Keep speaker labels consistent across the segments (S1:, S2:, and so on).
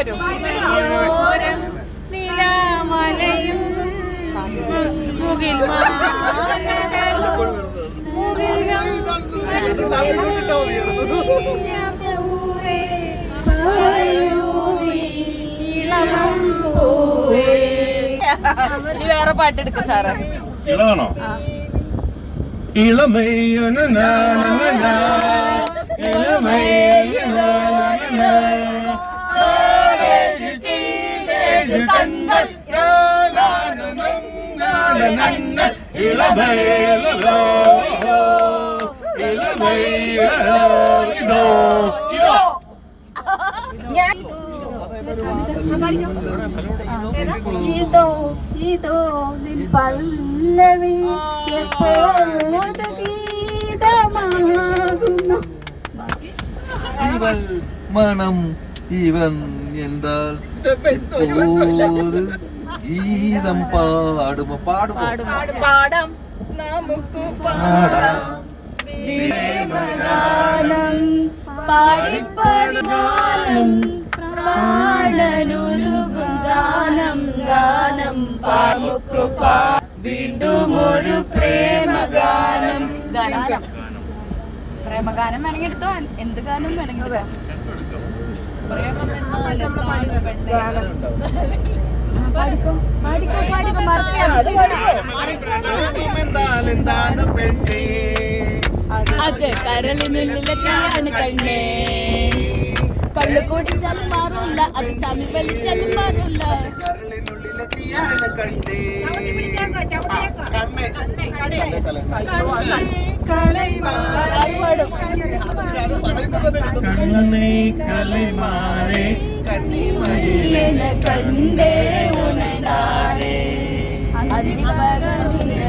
S1: വരും. നിലാമലയും മുകിൽ വേറെ പാട്ടെടുക്ക സാറ്.
S2: ഇളമാണോ?
S3: ഇതോ ഇതോ നിൻ പല്ലവി എപ്പോഴത് ഗീതമാകുന്നു.
S4: ഇവൻ മണം ഇവൻ എന്നാൽ എപ്പോഴും ഗീതം പാടുമോ?
S1: പാടാം നമുക്ക് പാടാം പാടിപ്പതിനാലും പ്രാണനുരുകും ഗാനം ഗാനം നമുക്ക് വീണ്ടും ഒരു പ്രേമഗാനം. പ്രേമഗാനം വേണമെങ്കിൽ എടുത്തോ, എന്ത് ഗാനം വേണമെങ്കിൽ എടുത്തോ. പ്രേമം
S4: എന്താണ് പെണ്ണേ?
S3: അത് കരളിനുള്ളിലെത്തിയാണ് കണ്ണേ. കള്ളു കുടിച്ചാലും മാറില്ല, അത് സമി വലിച്ചാലും മാറില്ല.
S4: കരളിനുള്ളിലെത്തിയാണ് കണ്ണേ.
S3: കണ്ടേ ഉണരാറേ അതിപകലിനെ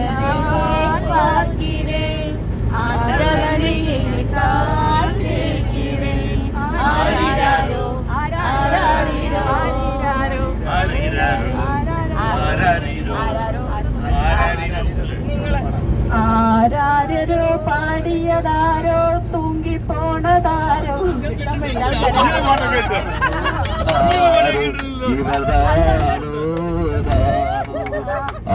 S3: പാക്കിരേ ആദരവനെ കാത്തിരേ ആരാരോ ആരാരിരോ ആരാരോ ആരാരിരോ ആരാരോ പാടിയതാരോ തൂങ്ങിപ്പോണതാരോ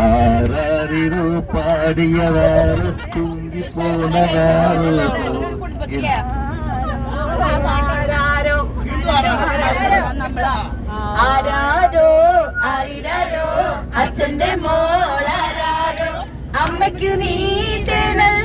S4: ആരാരിരോ പാടിയതാരോ തൂങ്ങിപ്പോണതാരോ
S3: ആരാരോ ആരിരോ അച്ഛന്റെ മോളാരോ അമ്മയ്ക്കു നീ തേണൽ